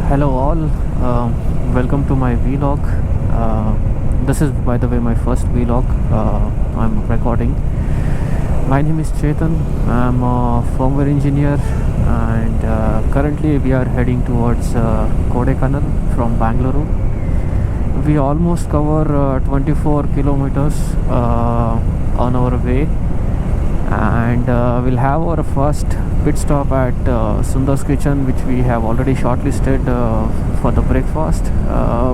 Hello all, welcome to my vlog. This is, by the way, my first vlog I'm recording. My name is Chetan. I'm a firmware engineer, and currently we are heading towards Kodaikanal from Bangalore. We almost cover 24 kilometers on our way, and we'll have our first pit stop at Sundar's Kitchen, which we have already shortlisted for the breakfast,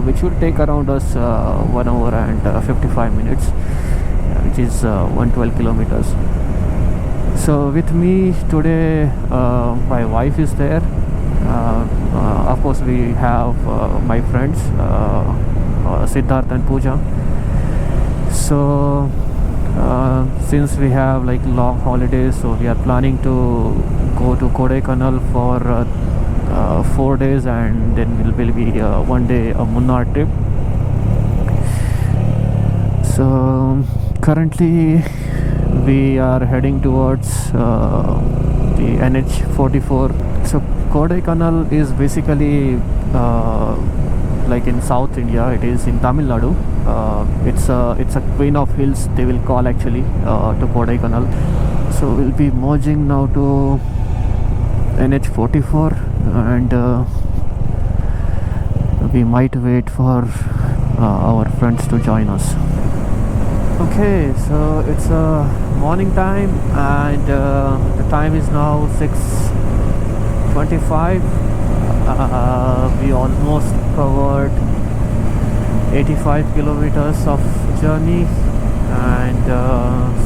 which will take around us 1 hour and 55 minutes, which is 112 kilometers. So with me today, my wife is there. Of course, we have my friends Siddharth and Pooja. So since we have like long holidays, so we are planning to go to Kodaikanal for 4 days, and then will be 1 day a Munnar trip. So currently we are heading towards the NH44. So Kodaikanal is basically like in South India. It is in Tamil Nadu. It's a queen of hills, they will call actually, to Kodaikanal. So we'll be merging now to NH44, and we might wait for our friends to join us. Okay, so it's morning time, and the time is now 6:25. We almost covered 85 kilometers of journey, and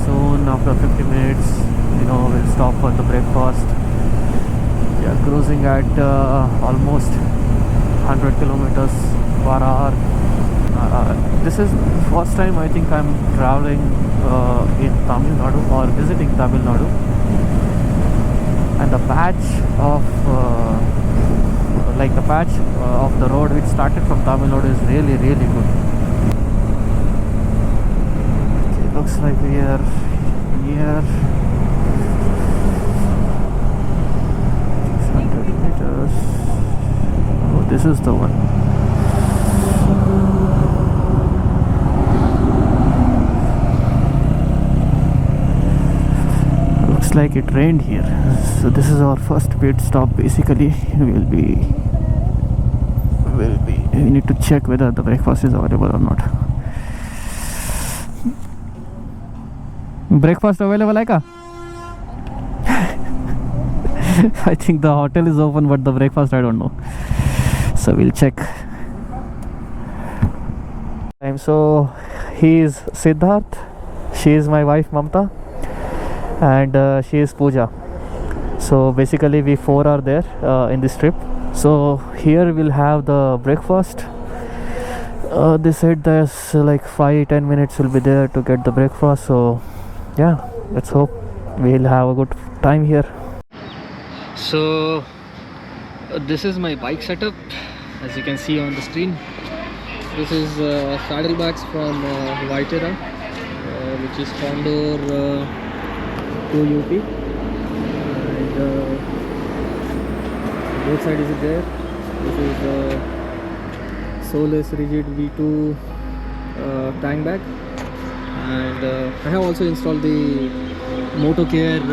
soon after 50 minutes, we'll stop for the breakfast. We are cruising at almost 100 kilometers per hour. This is first time I think I'm traveling in Tamil Nadu or visiting Tamil Nadu, and the patch of the road which started from Tamil Nadu is really good. Okay, looks like we are near 600 meters. Oh, this is the one. Looks like it rained here, so this is our first pit stop. Basically, we need to check whether the breakfast is available or not. Breakfast available hai ka? I think the hotel is open, but the breakfast I don't know, so we'll check. So he is Siddharth, she is my wife Mamta, and she is Pooja. So basically we four are there in this trip. So here we'll have the breakfast. They said there's like 5-10 minutes will be there to get the breakfast. So yeah, let's hope we'll have a good time here. So this is my bike setup, as you can see on the screen. This is saddlebags from Viterra, which is Condor 2 UP, and both sides is there. This is Solus Rigid V2 tank bag, and I have also installed the Motocare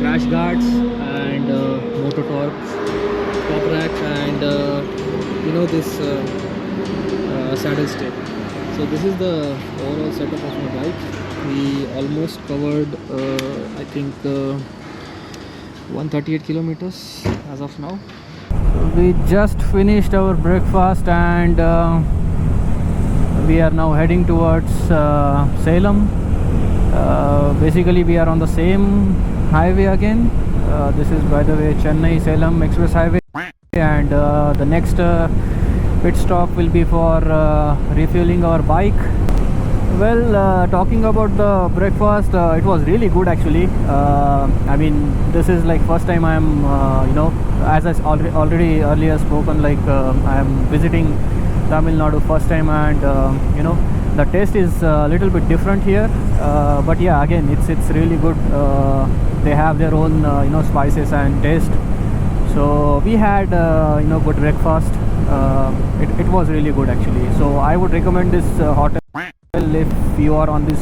crash guards and Mototorque top rack, and this saddle strap. So this is the overall setup of my bike. We almost covered I think 138 kilometers as of now. We just finished our breakfast, and we are now heading towards Salem. Basically we are on the same highway again. This is, by the way, Chennai Salem Express Highway, and the next pit stop will be for refueling our bike. Well, talking about the breakfast, it was really good actually. I mean, this is like first time I am as I already earlier spoken, like I am visiting Tamil Nadu first time, and the taste is a little bit different here, but yeah, again it's really good. They have their own spices and taste. So we had good breakfast. It was really good actually. So I would recommend this hotel if you are on this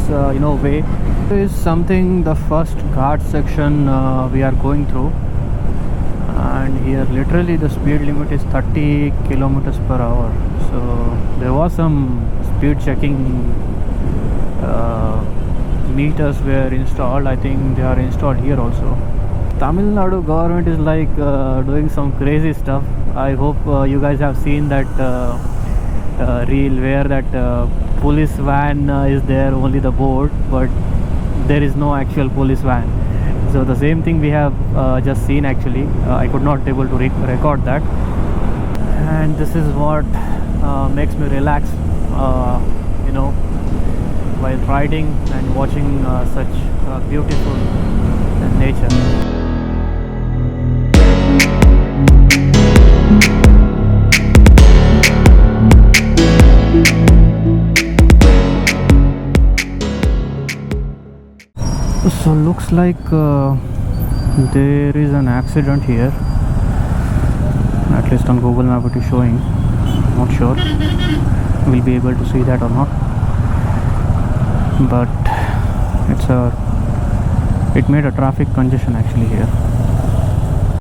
way. This is something the first guard section we are going through, and here literally the speed limit is 30 kilometers per hour. So there was some speed checking meters were installed. I think they are installed here also. Tamil Nadu government is like doing some crazy stuff. I hope you guys have seen that reel where that police van is there, only the board, but there is no actual police van. So the same thing we have just seen actually. I could not able to record that, and this is what makes me relax, while riding and watching such beautiful nature. So looks like there is an accident here. At least on Google Map it is showing. Not sure we'll be able to see that or not. But it made a traffic congestion actually here.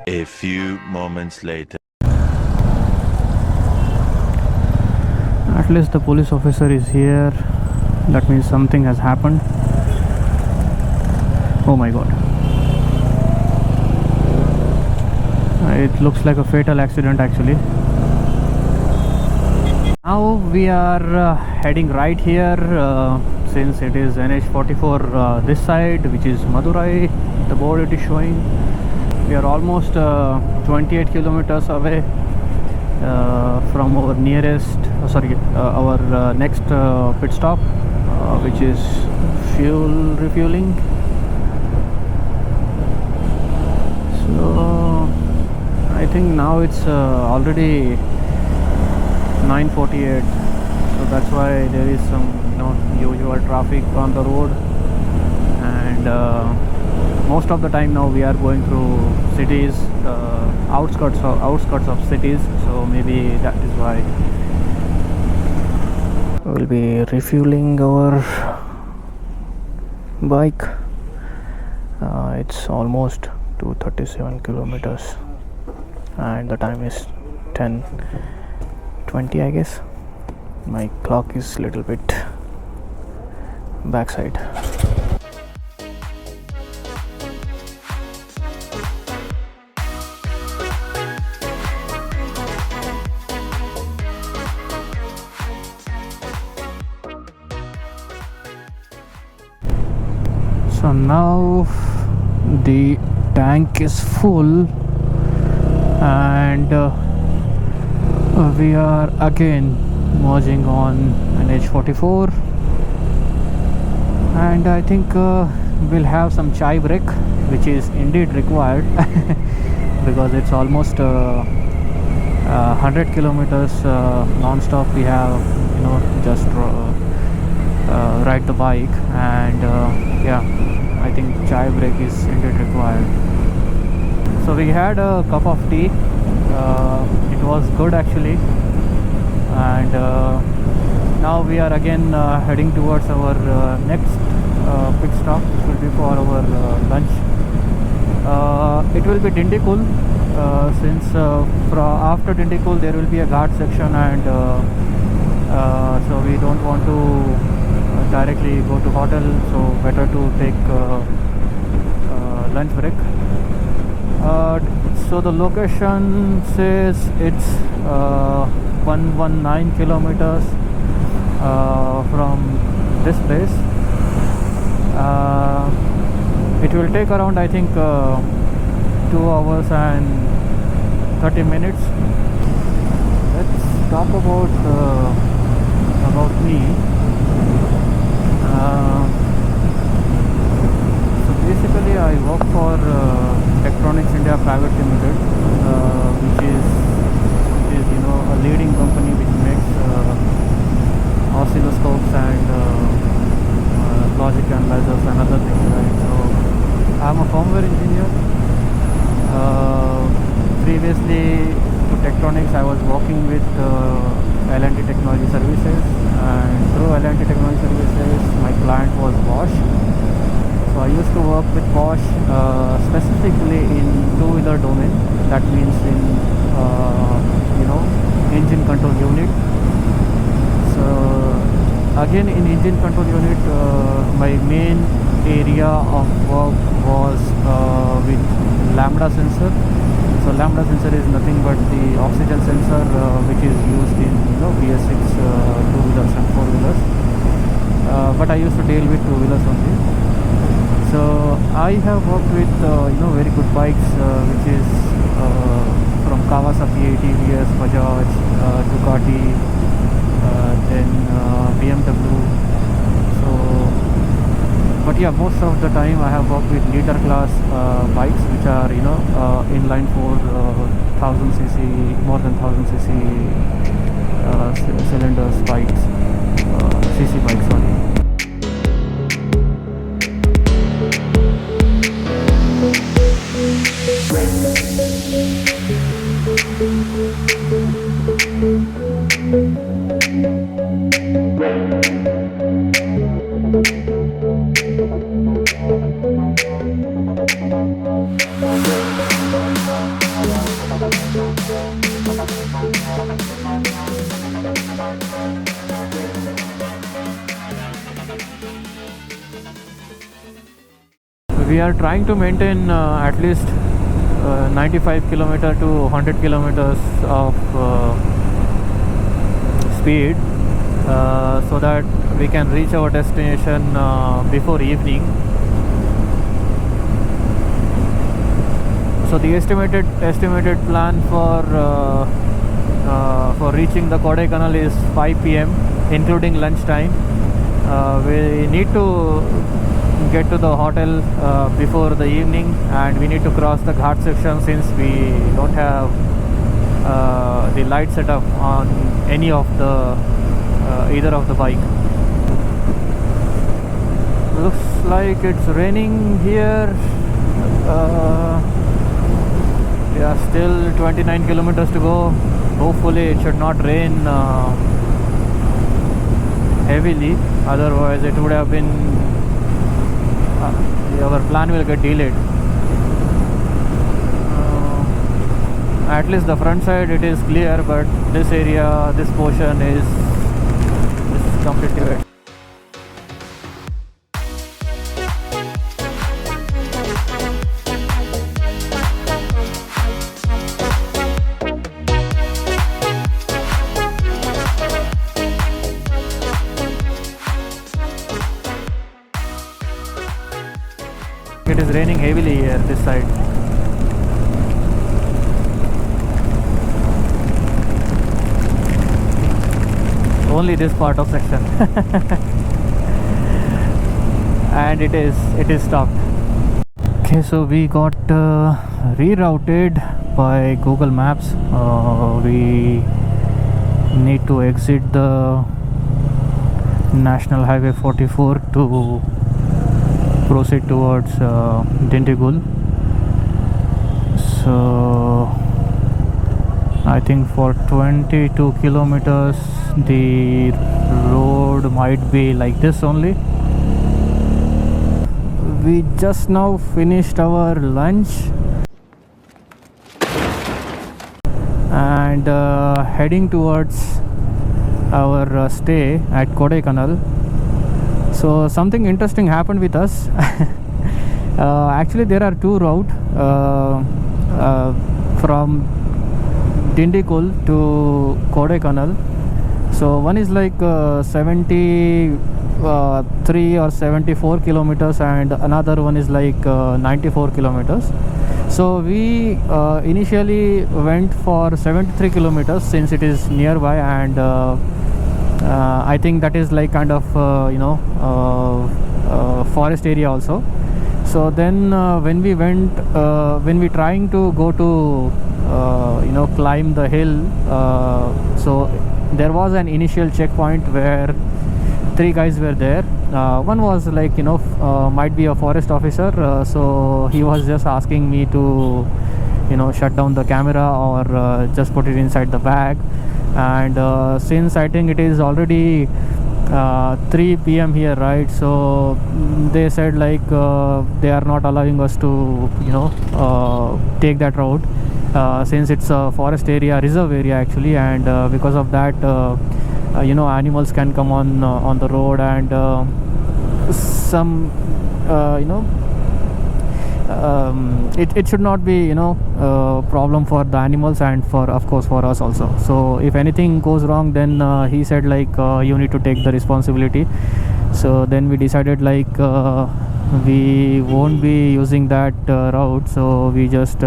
A few moments later. At least the police officer is here. That means something has happened. Oh my god. It looks like a fatal accident actually. Now we are heading right here, since it is NH44 this side, which is Madurai. The board it is showing. We are almost 28 kilometers away from our nearest, our next pit stop, which is fuel refueling. So I think now it's already 9:48, so that's why there is some usual traffic on the road, and most of the time now we are going through cities, outskirts of cities, so maybe that is why. We'll be refueling our bike. It's almost 237 kilometers and the time is 10:20, I guess. My clock is a little bit backside. So now the tank is full, and we are again merging on NH44, and I think we'll have some chai break, which is indeed required because it's almost 100 kilometers non-stop. We have just ride the bike, and I think chai break is indeed required. So we had a cup of tea. It was good actually, and now we are again heading towards our next pit stop, which will be for our lunch. It will be Dindikul, since after Dindikul there will be a ghat section, and so we don't want to directly go to hotel, so better to take lunch break. So the location says it's 119 kilometers from this place. It will take around, I think, 2 hours and 30 minutes. Let's talk about me. So basically I work for Tektronix India Private Limited, which is a leading company which makes oscilloscopes and logic analyzers and other things, right? So I'm a firmware engineer. previously to Tektronix, I was working with L&T Technology Services, and through L&T Technology Services, my client was Bosch. So I used to work with Bosch specifically in two-wheeler domain. That means in engine control unit. So again, in engine control unit, my main area of work was with lambda sensor. So lambda sensor is nothing but the oxygen sensor which is used in BS6 two-wheelers and four-wheelers. But I used to deal with two-wheelers only. So I have worked with very good bikes, which is from Kawasaki, TVS, Bajaj, Ducati, then BMW. So, but yeah, most of the time I have worked with liter class bikes, which are inline for 1000 cc, more than 1000 cc cylinders bikes, cc bikes, sorry. We are trying to maintain at least 95 kilometer to 100 kilometers of speed so that we can reach our destination before evening. So the estimated plan for reaching the Kodaikanal is 5 p.m. including lunch time. We need to get to the hotel before the evening, and we need to cross the ghat section since we don't have the light setup on any of the either of the bike. Looks like it's raining here. Yeah, still 29 kilometers to go. Hopefully it should not rain heavily, otherwise it would have been our plan will get delayed. At least the front side it is clear, but this area, this portion is completely wet. It is raining heavily here this side. Only this part of section. And it is stopped. Okay, so we got rerouted by Google Maps. We need to exit the National Highway 44 to proceed towards Dindigul. So I think for 22 kilometers the road might be like this only. We just now finished our lunch and heading towards our stay at Kodaikanal. So something interesting happened with us. Actually there are two routes from Dindigul to Kodaikanal. So one is like 73 or 74 kilometers and another one is like 94 kilometers. So we initially went for 73 kilometers since it is nearby, and I think that is like kind of forest area also. So then when we trying to go to climb the hill, so there was an initial checkpoint where three guys were there. One was like might be a forest officer, so he was just asking me to shut down the camera or just put it inside the bag. And since I think it is already 3 p.m. here, right? So they said like they are not allowing us to take that route, since it's a forest area, reserve area actually. And because of that, animals can come on the road, and some it should not be problem for the animals, and for, of course, for us also. So if anything goes wrong, then he said like you need to take the responsibility. So then we decided like we won't be using that route, so we just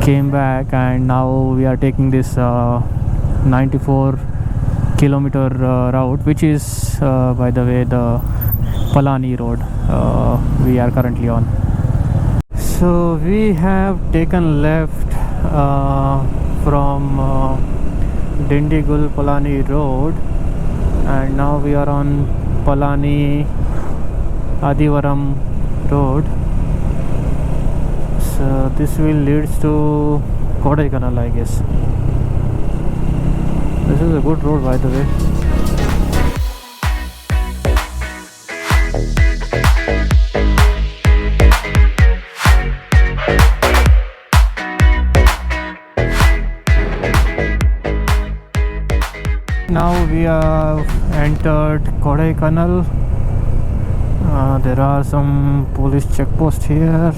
came back, and now we are taking this 94-kilometer route, which is by the way the Palani road we are currently on. So we have taken left from Dindigul Palani road, and now we are on Palani Adivaram road. So this will leads to Kodaikanal, I guess. This is a good road, by the way. Now we have entered Kodaikanal. There are some police checkposts here.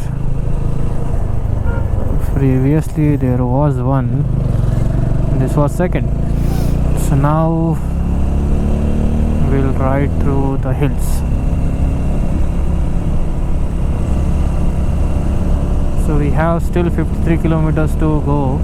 Previously there was one. This was second. So now we'll ride through the hills. So we have still 53 kilometers to go.